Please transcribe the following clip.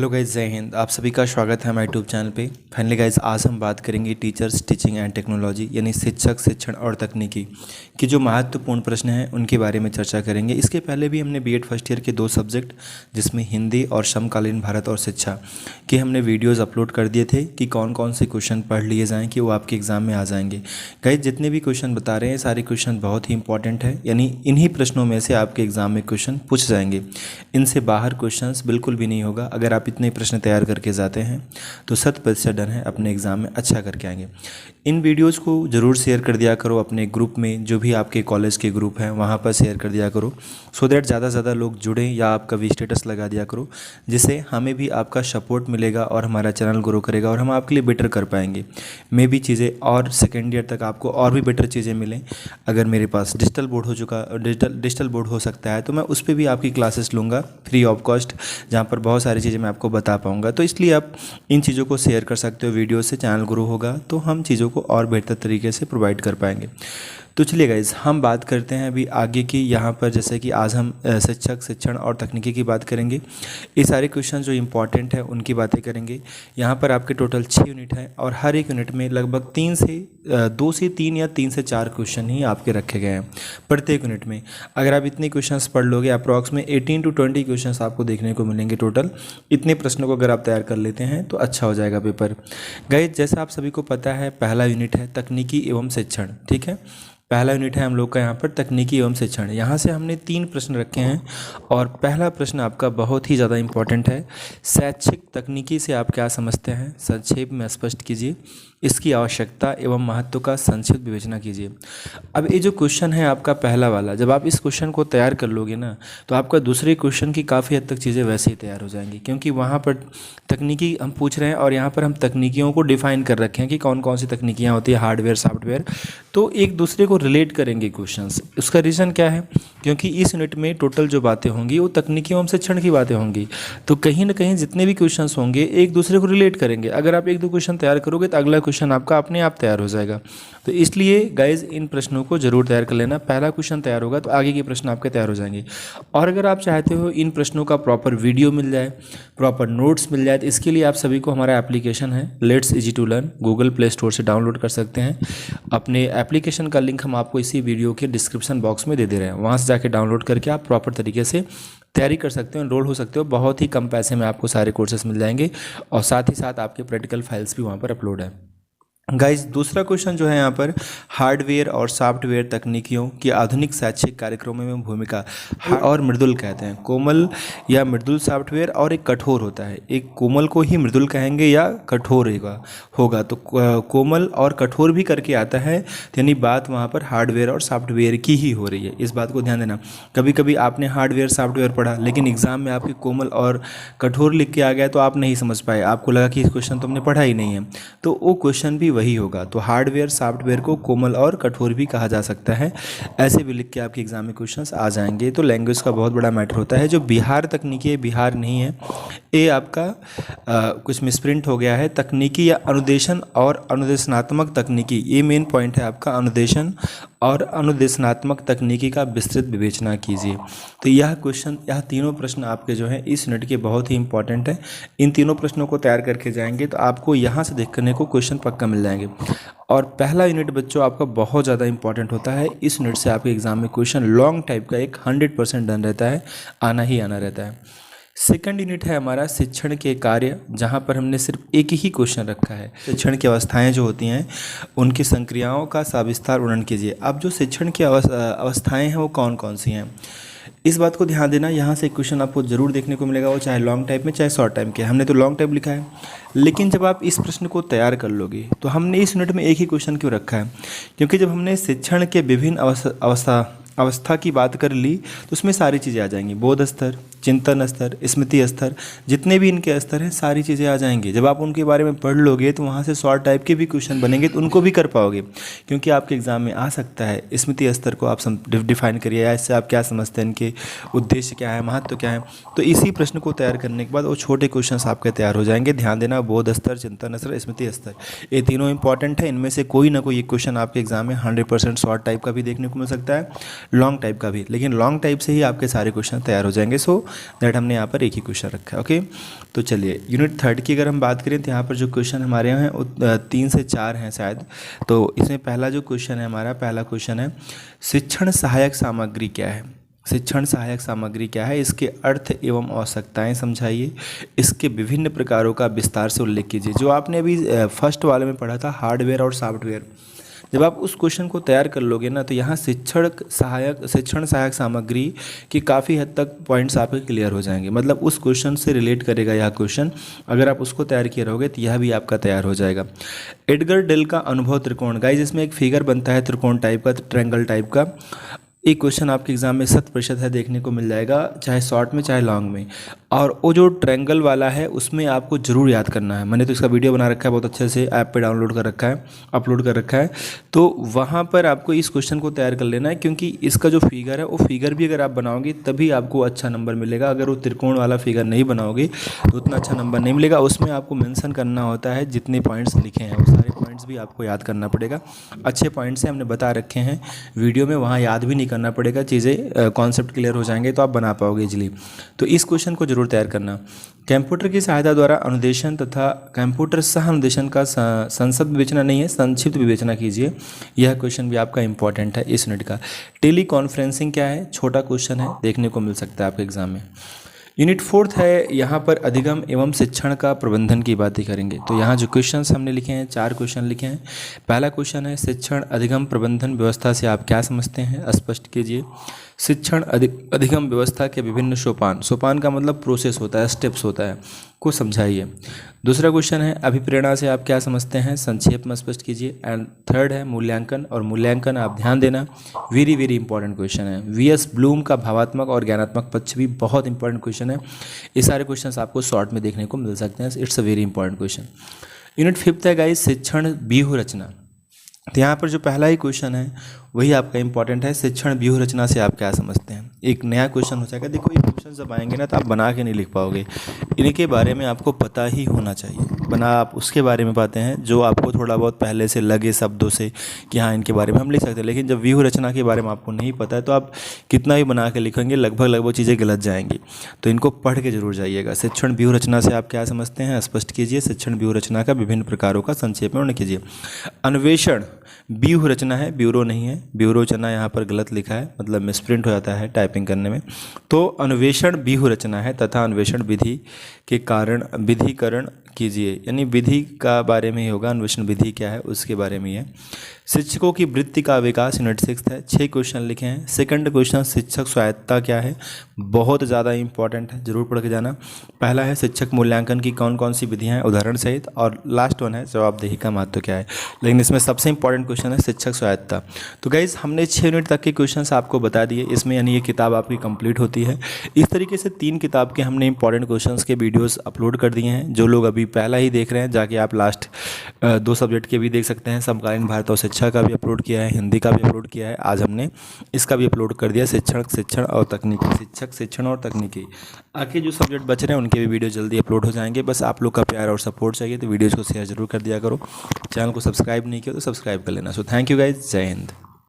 Hello guys, जय हिंद। आप सभी का स्वागत है हमारे यूट्यूब चैनल पे। फाइनली गाइज, आज हम बात करेंगे टीचर्स टीचिंग एंड टेक्नोलॉजी यानी शिक्षक शिक्षण और तकनीकी की जो महत्वपूर्ण प्रश्न हैं उनके बारे में चर्चा करेंगे। इसके पहले भी हमने बीएड फर्स्ट ईयर के 2 सब्जेक्ट जिसमें हिंदी और समकालीन भारत और शिक्षा के हमने वीडियोज़ अपलोड कर दिए थे कि कौन कौन से क्वेश्चन पढ़ लिए जाएँ कि वो आपके एग्ज़ाम में आ जाएंगे। गाइज, जितने भी क्वेश्चन बता रहे हैं सारे क्वेश्चन बहुत ही इंपॉर्टेंट है, यानी इन्हीं प्रश्नों में से आपके एग्ज़ाम में क्वेश्चन पूछ जाएंगे। इनसे बाहर क्वेश्चन बिल्कुल भी नहीं होगा। अगर आप इतने प्रश्न तैयार करके जाते हैं तो 100% डन है अपने एग्ज़ाम में अच्छा करके आएंगे। इन वीडियोस को ज़रूर शेयर कर दिया करो अपने ग्रुप में, जो भी आपके कॉलेज के ग्रुप हैं वहाँ पर शेयर कर दिया करो, सो दैट ज़्यादा से ज़्यादा लोग जुड़ें, या आप कभी स्टेटस लगा दिया करो, जिससे हमें भी आपका सपोर्ट मिलेगा और हमारा चैनल ग्रो करेगा और हम आपके लिए बेटर कर पाएंगे। मे भी चीज़ें और सेकेंड ईयर तक आपको और भी बेटर चीज़ें मिलें। अगर मेरे पास डिजिटल बोर्ड हो चुका डिजिटल बोर्ड हो सकता है तो मैं उस पर भी आपकी क्लासेस लूँगा फ्री ऑफ कॉस्ट, जहाँ पर बहुत सारी चीज़ें मैं आपको बता पाऊँगा। तो इसलिए आप इन चीज़ों को शेयर कर सकते हो, वीडियो से चैनल ग्रो होगा तो हम चीज़ों को और बेहतर तरीके से प्रोवाइड कर पाएंगे। तो चलिए गाइज, हम बात करते हैं अभी आगे की। यहाँ पर जैसे कि आज हम शिक्षक शिक्षण और तकनीकी की बात करेंगे। ये सारे क्वेश्चन जो इंपॉर्टेंट है उनकी बातें करेंगे। यहाँ पर आपके टोटल 6 यूनिट है और हर एक यूनिट में लगभग 2 से 3 या 3 से 4 क्वेश्चन ही आपके रखे गए हैं प्रत्येक यूनिट में। अगर आप इतने क्वेश्चंस पढ़ लोगे, अप्रॉक्स में 18 to 20 क्वेश्चंस आपको देखने को मिलेंगे टोटल। इतने प्रश्नों को अगर आप तैयार कर लेते हैं तो अच्छा हो जाएगा पेपर। गाइज, जैसा आप सभी को पता है, पहला यूनिट है तकनीकी एवं शिक्षण। ठीक है, पहला यूनिट है हम लोग का यहाँ पर तकनीकी एवं शिक्षण। यहाँ से हमने 3 प्रश्न रखे हैं और पहला प्रश्न आपका बहुत ही ज़्यादा इंपॉर्टेंट है। शैक्षिक तकनीकी से आप क्या समझते हैं, संक्षेप में स्पष्ट कीजिए। इसकी आवश्यकता एवं महत्व का संक्षिप्त विवेचना कीजिए। अब ये जो क्वेश्चन है आपका पहला वाला, जब आप इस क्वेश्चन को तैयार कर लोगे ना तो आपका दूसरे क्वेश्चन की काफ़ी हद तक चीज़ें वैसे ही तैयार हो जाएंगी, क्योंकि वहाँ पर तकनीकी हम पूछ रहे हैं और यहाँ पर हम तकनीकियों को डिफाइन कर रखे हैं कि कौन कौन सी तकनीकियाँ होती है, हार्डवेयर सॉफ्टवेयर, तो एक दूसरे को रिलेट करेंगे क्वेश्चंस। उसका रीज़न क्या है, क्योंकि इस यूनिट में टोटल जो बातें होंगी वो तकनीकी एवं शिक्षण की बातें होंगी, तो कहीं ना कहीं जितने भी क्वेश्चंस होंगे एक दूसरे को रिलेट करेंगे। अगर आप 1-2 क्वेश्चन तैयार करोगे तो अगला क्वेश्चन आपका अपने आप तैयार हो जाएगा। तो इसलिए गाइज, इन प्रश्नों को जरूर तैयार कर लेना। पहला क्वेश्चन तैयार होगा तो आगे के प्रश्न आपके तैयार हो जाएंगे। और अगर आप चाहते हो इन प्रश्नों का प्रॉपर वीडियो मिल जाए, प्रॉपर नोट्स मिल जाए, तो इसके लिए आप सभी को हमारा एप्लीकेशन है let's easy to learn, Google Play Store से डाउनलोड कर सकते हैं। अपने एप्लीकेशन का लिंक हम आपको इसी वीडियो के डिस्क्रिप्शन बॉक्स में दे दे रहे हैं, वहाँ से जाके डाउनलोड करके आप प्रॉपर तरीके से तैयारी कर सकते हो, एनरोल हो सकते हो। बहुत ही कम पैसे में आपको सारे कोर्सेस मिल जाएंगे और साथ ही साथ आपके प्रैक्टिकल फाइल्स भी वहाँ पर अपलोड है। गाइज, दूसरा क्वेश्चन जो है यहाँ पर हार्डवेयर और सॉफ्टवेयर तकनीकियों की आधुनिक शैक्षिक कार्यक्रमों में भूमिका और मृदुल कहते हैं। कोमल या मृदुल सॉफ्टवेयर और एक कठोर होता है। एक कोमल को ही मृदुल कहेंगे या कठोर होगा तो कोमल और कठोर भी करके आता है, यानी बात वहाँ पर हार्डवेयर और सॉफ्टवेयर की ही हो रही है। इस बात को ध्यान देना। कभी कभी आपने हार्डवेयर सॉफ्टवेयर पढ़ा लेकिन एग्जाम में आपके कोमल और कठोर लिख के आ गया तो आप नहीं समझ पाए, आपको लगा कि इस क्वेश्चन तो हमने पढ़ा ही नहीं है, तो वो क्वेश्चन भी वही होगा। तो हार्डवेयर सॉफ्टवेयर को कोमल और कठोर भी कहा जा सकता है। ऐसे भी लिख के आपके एग्जाम में क्वेश्चंस आ जाएंगे। तो लैंग्वेज का बहुत बड़ा मैटर होता है। जो बिहार तकनीकी है, बिहार नहीं है, ये आपका कुछ मिसप्रिंट हो गया है। तकनीकी या अनुदेशन और अनुदेशनात्मक तकनीकी, ये मेन पॉइंट है आपका। अनुदेशन और अनुदेशनात्मक तकनीकी का विस्तृत विवेचना कीजिए। तो यह क्वेश्चन, यह तीनों प्रश्न आपके जो हैं इस यूनिट के बहुत ही इंपॉर्टेंट है। इन तीनों प्रश्नों को तैयार करके जाएंगे तो आपको यहाँ से देखने को क्वेश्चन पक्का मिल जाएंगे। और पहला यूनिट बच्चों आपका बहुत ज़्यादा इंपॉर्टेंट होता है। इस यूनिट से आपके एग्जाम में क्वेश्चन लॉन्ग टाइप का एक 100% डन रहता है, आना ही आना रहता है। सेकंड यूनिट है हमारा शिक्षण के कार्य, जहाँ पर हमने सिर्फ एक ही क्वेश्चन रखा है। शिक्षण की अवस्थाएं जो होती हैं उनकी संक्रियाओं का सविस्तार वर्णन कीजिए। अब जो शिक्षण की अवस्थाएं हैं वो कौन कौन सी हैं, इस बात को ध्यान देना। यहाँ से क्वेश्चन आपको जरूर देखने को मिलेगा, वो चाहे लॉन्ग टाइप में चाहे शॉर्ट टाइम के। हमने तो लॉन्ग टाइप लिखा है, लेकिन जब आप इस प्रश्न को तैयार कर लोगे तो हमने इस यूनिट में एक ही क्वेश्चन क्यों रखा है, क्योंकि जब हमने शिक्षण के विभिन्न अवस्था की बात कर ली तो उसमें सारी चीज़ें आ जाएंगी। बोध स्तर, चिंतन स्तर, स्मृति स्तर, जितने भी इनके स्तर हैं सारी चीज़ें आ जाएंगी। जब आप उनके बारे में पढ़ लोगे तो वहाँ से शॉर्ट टाइप के भी क्वेश्चन बनेंगे तो उनको भी कर पाओगे, क्योंकि आपके एग्जाम में आ सकता है। स्मृति स्तर को आप डिफाइन करिए, या इससे आप क्या समझते हैं, इनके उद्देश्य क्या है, महत्व क्या है। तो इसी प्रश्न को तैयार करने के बाद वो छोटे क्वेश्चन आपके तैयार हो जाएंगे। ध्यान देना, बोध स्तर, चिंतन स्तर, स्मृति स्तर, ये तीनों इंपॉर्टेंट है। इनमें से कोई ना कोई एक क्वेश्चन आपके एग्जाम में 100% शॉर्ट टाइप का भी देखने को मिल सकता है, लॉन्ग टाइप का भी, लेकिन लॉन्ग टाइप से ही आपके सारे क्वेश्चन तैयार हो जाएंगे। सो दैट हमने यहाँ पर एक ही क्वेश्चन रखा है। ओके, तो चलिए यूनिट 3 की अगर हम बात करें तो यहाँ पर जो क्वेश्चन हमारे यहाँ हैं वो 3 से 4 हैं शायद। तो इसमें पहला जो क्वेश्चन है हमारा, पहला क्वेश्चन है शिक्षण सहायक सामग्री क्या है। शिक्षण सहायक सामग्री क्या है, इसके अर्थ एवं आवश्यकताएं समझाइए, इसके विभिन्न प्रकारों का विस्तार से उल्लेख कीजिए। जो आपने अभी फर्स्ट वाले में पढ़ा था हार्डवेयर और सॉफ्टवेयर, जब आप उस क्वेश्चन को तैयार कर लोगे ना तो यहाँ शिक्षण सहायक सामग्री की काफ़ी हद तक पॉइंट्स आपके क्लियर हो जाएंगे। मतलब उस क्वेश्चन से रिलेट करेगा यह क्वेश्चन, अगर आप उसको तैयार किए रहोगे तो यह भी आपका तैयार हो जाएगा। एडगर डेल का अनुभव त्रिकोण, गाइस इसमें एक फिगर बनता है त्रिकोण टाइप का, ट्रायंगल टाइप का। एक क्वेश्चन आपके एग्जाम में 100% है, देखने को मिल जाएगा, चाहे शॉर्ट में चाहे लॉन्ग में। और वो जो ट्रायंगल वाला है उसमें आपको ज़रूर याद करना है। मैंने तो इसका वीडियो बना रखा है, बहुत अच्छे से ऐप पे डाउनलोड कर रखा है, अपलोड कर रखा है। तो वहाँ पर आपको इस क्वेश्चन को तैयार कर लेना है, क्योंकि इसका जो फिगर है वो फिगर भी अगर आप बनाओगे तभी आपको अच्छा नंबर मिलेगा। अगर वो त्रिकोण वाला फिगर नहीं बनाओगे तो उतना अच्छा नंबर नहीं मिलेगा। उसमें आपको मेंशन करना होता है जितने पॉइंट्स लिखे हैं, वो सारे पॉइंट्स भी आपको याद करना पड़ेगा। अच्छे पॉइंट्स हैं, हमने बता रखे हैं वीडियो में, वहाँ याद भी नहीं करना पड़ेगा, चीज़ें कॉन्सेप्ट क्लियर हो जाएंगे तो आप बना पाओगे इजीली। तो इस क्वेश्चन को जरूर तैयार करना। कंप्यूटर की सहायता द्वारा अनुदेशन तथा कंप्यूटर सह अनुदेशन का संक्षिप्त विवेचना नहीं है, संक्षिप्त विवेचना कीजिए। यह क्वेश्चन भी आपका इंपॉर्टेंट है इस यूनिट का। टेली कॉन्फ्रेंसिंग क्या है, छोटा क्वेश्चन है, देखने को मिल सकता है आपके एग्जाम में। यूनिट 4 है, यहाँ पर अधिगम एवं शिक्षण का प्रबंधन की बातें करेंगे। तो यहाँ जो क्वेश्चंस हमने लिखे हैं, 4 क्वेश्चन लिखे हैं। पहला क्वेश्चन है शिक्षण अधिगम प्रबंधन व्यवस्था से आप क्या समझते हैं, स्पष्ट कीजिए। शिक्षण अधिगम व्यवस्था के विभिन्न सोपान, सोपान का मतलब प्रोसेस होता है, स्टेप्स होता है, को समझाइए। दूसरा क्वेश्चन है अभिप्रेरणा से आप क्या समझते हैं, संक्षेप में स्पष्ट कीजिए। एंड थर्ड है मूल्यांकन, और मूल्यांकन आप ध्यान देना, वेरी वेरी इंपॉर्टेंट क्वेश्चन है। वी.एस. ब्लूम का भावात्मक और ज्ञानात्मक पक्ष भी बहुत इंपॉर्टेंट क्वेश्चन है। ये सारे क्वेश्चन आपको शॉर्ट में देखने को मिल सकते हैं, it's a very important question. Unit 5 है गाइस, शिक्षण व्यूह रचना। तो यहाँ पर जो पहला ही क्वेश्चन है वही आपका इंपॉर्टेंट है, शिक्षण व्यूह रचना से आप क्या समझते हैं। एक नया क्वेश्चन हो जाएगा। देखो ये क्वेश्चन जब आएंगे ना तो आप बना के नहीं लिख पाओगे, इनके बारे में आपको पता ही होना चाहिए। बना आप उसके बारे में पाते हैं जो आपको थोड़ा बहुत पहले से लगे शब्दों से कि हाँ इनके बारे में हम लिख सकते हैं। लेकिन जब व्यूह रचना के बारे में आपको नहीं पता है तो आप कितना भी बना के लिखेंगे लगभग चीज़ें गलत जाएंगी। तो इनको पढ़ के जरूर जाइएगा। शिक्षण व्यूह रचना से आप क्या समझते हैं, स्पष्ट कीजिए। शिक्षण व्यूह रचना का विभिन्न प्रकारों का संक्षेप में वर्णन कीजिए। अन्वेषण व्यूह रचना है, ब्यूरो नहीं है, ब्यूरो रचना यहाँ पर गलत लिखा है, मतलब मिसप्रिंट हो जाता है टाइपिंग करने में। तो अन्वेषण व्यूह रचना है तथा अन्वेषण विधि के कारण विधिकरण कीजिए, यानी विधि का बारे में ही होगा। अन्वेषण विधि क्या है उसके बारे में है। शिक्षकों की वृत्ति का विकास यूनिट 6 है, 6 क्वेश्चन लिखे हैं। सेकंड क्वेश्चन शिक्षक स्वायत्तता क्या है, बहुत ज़्यादा इंपॉर्टेंट है, जरूर पढ़ के जाना। पहला है शिक्षक मूल्यांकन की कौन कौन सी विधियाँ हैं उदाहरण सहित, और लास्ट वन है जवाबदेही का महत्व क्या है। लेकिन इसमें सबसे इंपॉर्टेंट क्वेश्चन है शिक्षक स्वायत्तता। तो गाइस हमने 6 यूनिट तक के क्वेश्चन आपको बता दिए इसमें, यानी ये किताब आपकी कंप्लीट होती है। इस तरीके से 3 किताब के हमने इंपॉर्टेंट क्वेश्चन के वीडियोज़ अपलोड कर दिए हैं। जो लोग अभी पहला ही देख रहे हैं जाके आप लास्ट 2 सब्जेक्ट के भी देख सकते हैं। समकालीन भारत और शिक्षा का भी अपलोड किया है, हिंदी का भी अपलोड किया है, आज हमने इसका भी अपलोड कर दिया, शिक्षण और तकनीकी, शिक्षक शिक्षण और तकनीकी। आगे जो सब्जेक्ट बच रहे हैं उनके भी वीडियो जल्दी अपलोड हो जाएंगे। बस आप लोग का प्यार और सपोर्ट चाहिए, तो वीडियोज़ को शेयर जरूर कर दिया करो। चैनल को सब्सक्राइब नहीं किया तो सब्सक्राइब कर लेना। सो थैंक यू गाइज, जय हिंद।